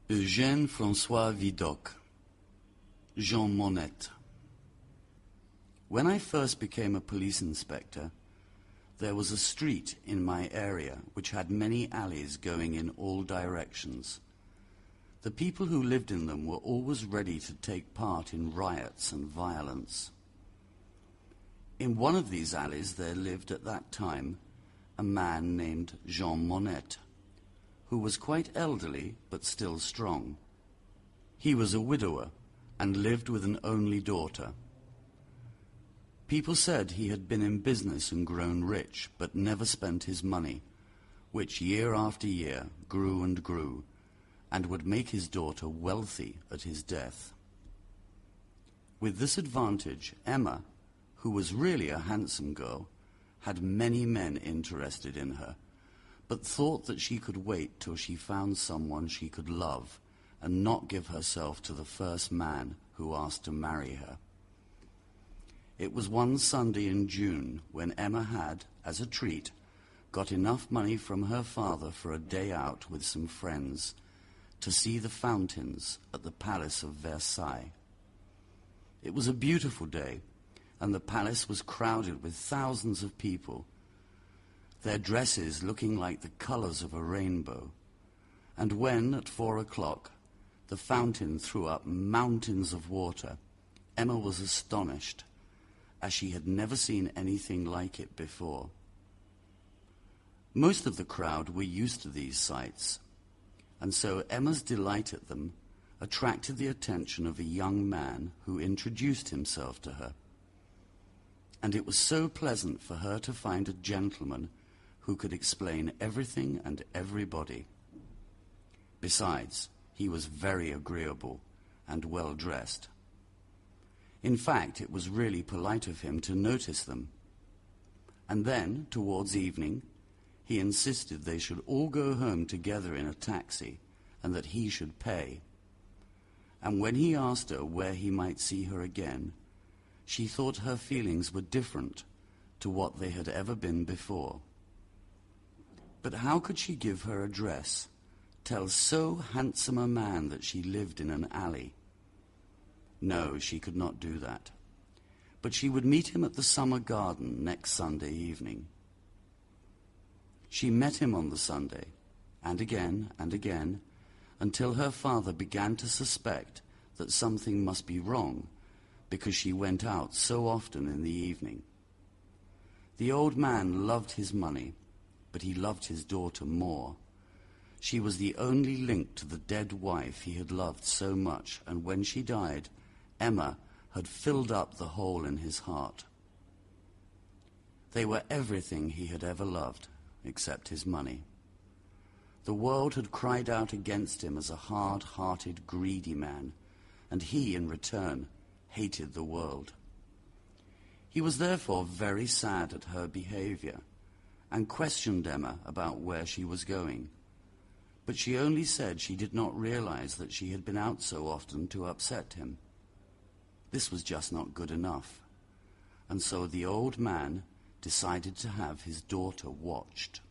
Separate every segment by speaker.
Speaker 1: Eugène François Vidocq, Jean Monette. When I first became a police inspector, there was a street in my area which had many alleys going in all directions. The people who lived in them were always ready to take part in riots and violence. In one of these alleys there lived at that time a man named Jean Monette, who was quite elderly but still strong. He was a widower and lived with an only daughter. People said he had been in business and grown rich, but never spent his money, which year after year grew and grew, and would make his daughter wealthy at his death. With this advantage, Emma, who was really a handsome girl, had many men interested in her, but thought that she could wait till she found someone she could love and not give herself to the first man who asked to marry her. It was one Sunday in June when Emma had, as a treat, got enough money from her father for a day out with some friends to see the fountains at the Palace of Versailles. It was a beautiful day, and the palace was crowded with thousands of people, their dresses looking like the colors of a rainbow. And when, at 4 o'clock, the fountain threw up mountains of water, Emma was astonished, as she had never seen anything like it before. Most of the crowd were used to these sights, and so Emma's delight at them attracted the attention of a young man who introduced himself to her. And it was so pleasant for her to find a gentleman who could explain everything and everybody. Besides, he was very agreeable and well dressed. In fact, it was really polite of him to notice them. And then, towards evening, he insisted they should all go home together in a taxi, and that he should pay. And when he asked her where he might see her again, she thought her feelings were different to what they had ever been before. But how could she give her address, tell so handsome a man that she lived in an alley? No, she could not do that. But she would meet him at the summer garden next Sunday evening. She met him on the Sunday, and again, until her father began to suspect that something must be wrong, because she went out so often in the evening. The old man loved his money, but he loved his daughter more. She was the only link to the dead wife he had loved so much, and when she died, Emma had filled up the hole in his heart. They were everything he had ever loved, except his money. The world had cried out against him as a hard-hearted, greedy man, and he, in return, hated the world. He was therefore very sad at her behavior, and questioned Emma about where she was going. But she only said she did not realize that she had been out so often to upset him. This was just not good enough, and so the old man decided to have his daughter watched.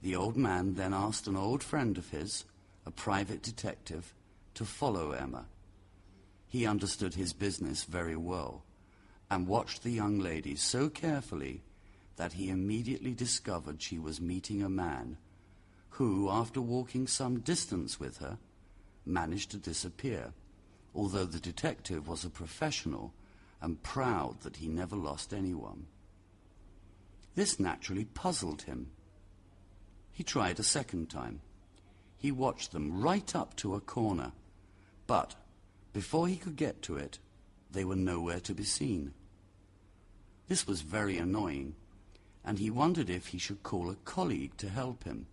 Speaker 1: The old man then asked an old friend of his, a private detective, to follow Emma. He understood his business very well, and watched the young lady so carefully that he immediately discovered she was meeting a man who, after walking some distance with her, managed to disappear, although the detective was a professional and proud that he never lost anyone. This naturally puzzled him. He tried a second time. He watched them right up to a corner, but before he could get to it, they were nowhere to be seen. This was very annoying, and he wondered if he should call a colleague to help him.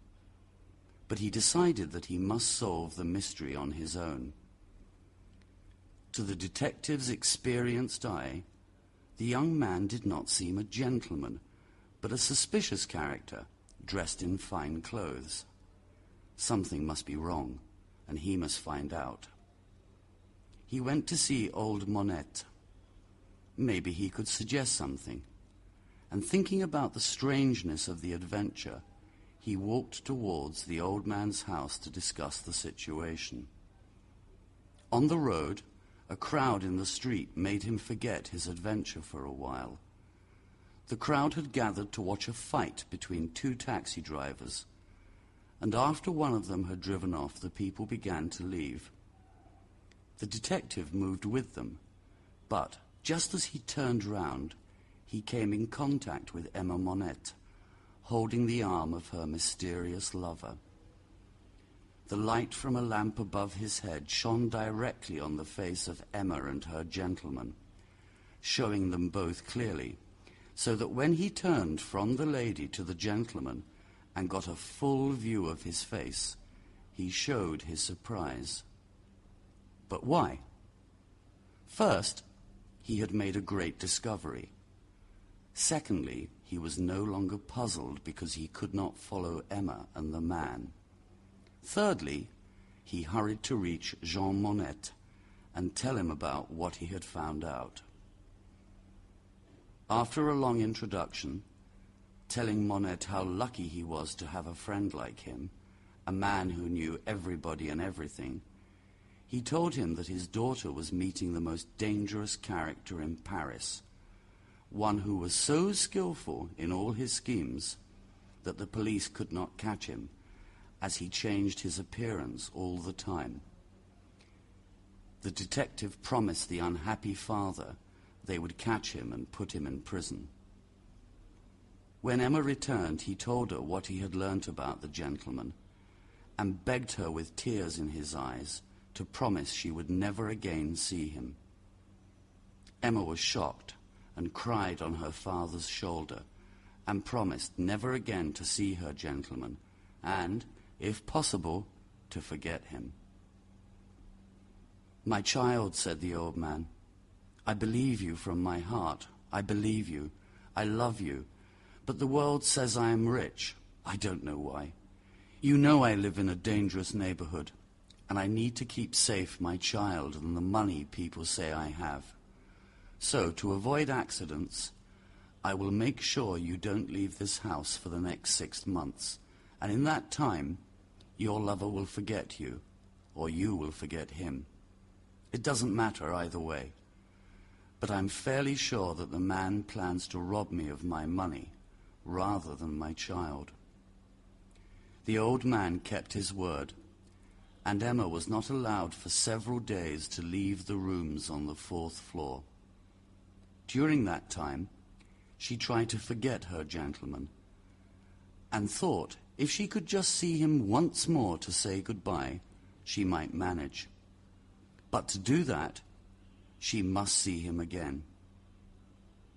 Speaker 1: But he decided that he must solve the mystery on his own. To the detective's experienced eye, the young man did not seem a gentleman, but a suspicious character, dressed in fine clothes. Something must be wrong, and he must find out. He went to see old Monette. Maybe he could suggest something. And thinking about the strangeness of the adventure, he walked towards the old man's house to discuss the situation. On the road, a crowd in the street made him forget his adventure for a while. The crowd had gathered to watch a fight between two taxi drivers, and after one of them had driven off, the people began to leave. The detective moved with them, but just as he turned round, he came in contact with Emma Monette, holding the arm of her mysterious lover. The light from a lamp above his head shone directly on the face of Emma and her gentleman, showing them both clearly, so that when he turned from the lady to the gentleman and got a full view of his face, he showed his surprise. But why? First, he had made a great discovery. Secondly, he was no longer puzzled because he could not follow Emma and the man. Thirdly, he hurried to reach Jean Monette and tell him about what he had found out. After a long introduction, telling Monette how lucky he was to have a friend like him, a man who knew everybody and everything, he told him that his daughter was meeting the most dangerous character in Paris, one who was so skillful in all his schemes that the police could not catch him, as he changed his appearance all the time. The detective promised the unhappy father they would catch him and put him in prison. When Emma returned, he told her what he had learnt about the gentleman and begged her with tears in his eyes to promise she would never again see him. Emma was shocked and cried on her father's shoulder and promised never again to see her gentleman and, if possible, to forget him. "My child," said the old man, "I believe you from my heart. I believe you. I love you. But the world says I am rich. I don't know why. You know I live in a dangerous neighborhood, and I need to keep safe my child and the money people say I have. So, to avoid accidents, I will make sure you don't leave this house for the next 6 months, and in that time, your lover will forget you, or you will forget him. It doesn't matter either way. But I'm fairly sure that the man plans to rob me of my money rather than my child." The old man kept his word, and Emma was not allowed for several days to leave the rooms on the 4th floor. During that time, she tried to forget her gentleman, and thought if she could just see him once more to say goodbye, she might manage. But to do that, she must see him again.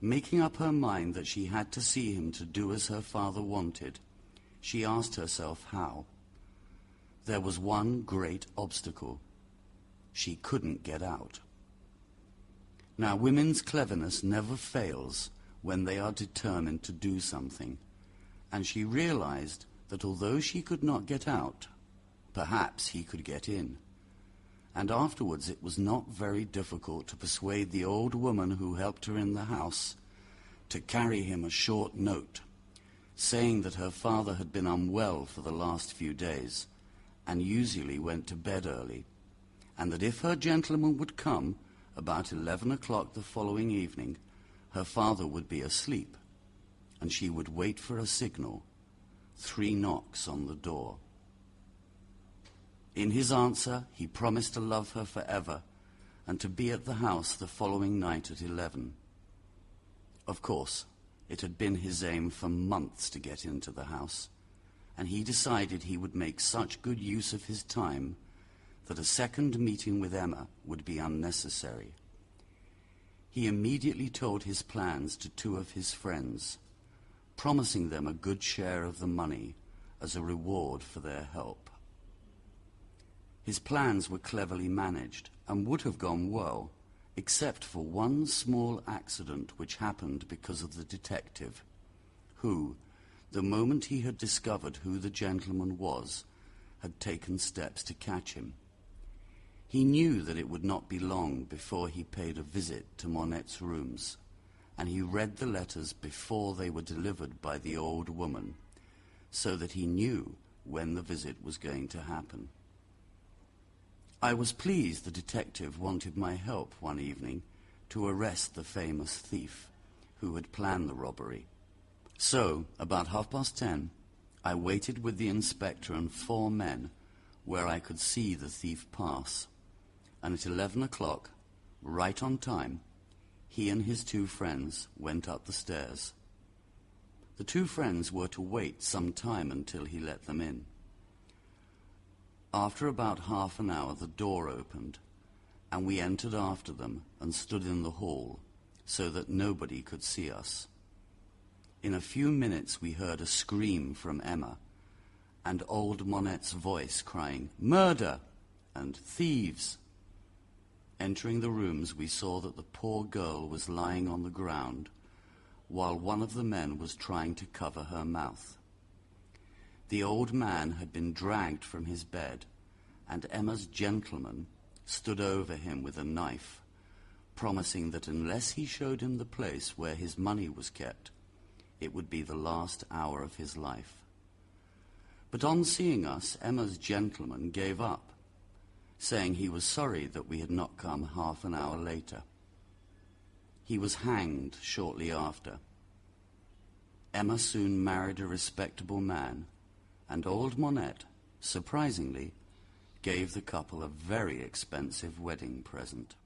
Speaker 1: Making up her mind that she had to see him to do as her father wanted, she asked herself how. There was one great obstacle. She couldn't get out. Now, women's cleverness never fails when they are determined to do something, and she realized that although she could not get out, perhaps he could get in. And afterwards it was not very difficult to persuade the old woman who helped her in the house to carry him a short note, saying that her father had been unwell for the last few days, and usually went to bed early, and that if her gentleman would come about 11 o'clock the following evening, her father would be asleep, and she would wait for a signal, 3 knocks on the door. In his answer, he promised to love her forever and to be at the house the following night at 11. Of course, it had been his aim for months to get into the house, and he decided he would make such good use of his time that a second meeting with Emma would be unnecessary. He immediately told his plans to 2 of his friends, promising them a good share of the money as a reward for their help. His plans were cleverly managed and would have gone well, except for one small accident which happened because of the detective, who, the moment he had discovered who the gentleman was, had taken steps to catch him. He knew that it would not be long before he paid a visit to Monette's rooms, and he read the letters before they were delivered by the old woman, so that he knew when the visit was going to happen. I was pleased the detective wanted my help one evening to arrest the famous thief who had planned the robbery. So, about 10:30, I waited with the inspector and 4 men where I could see the thief pass, and at 11 o'clock, right on time, he and his 2 friends went up the stairs. The 2 friends were to wait some time until he let them in. After about half an hour, the door opened, and we entered after them and stood in the hall so that nobody could see us. In a few minutes we heard a scream from Emma, and old Monette's voice crying, "Murder!" and "Thieves!" Entering the rooms, we saw that the poor girl was lying on the ground, while one of the men was trying to cover her mouth. The old man had been dragged from his bed, and Emma's gentleman stood over him with a knife, promising that unless he showed him the place where his money was kept, it would be the last hour of his life. But on seeing us, Emma's gentleman gave up, saying he was sorry that we had not come half an hour later. He was hanged shortly after. Emma soon married a respectable man, and old Monette, surprisingly, gave the couple a very expensive wedding present.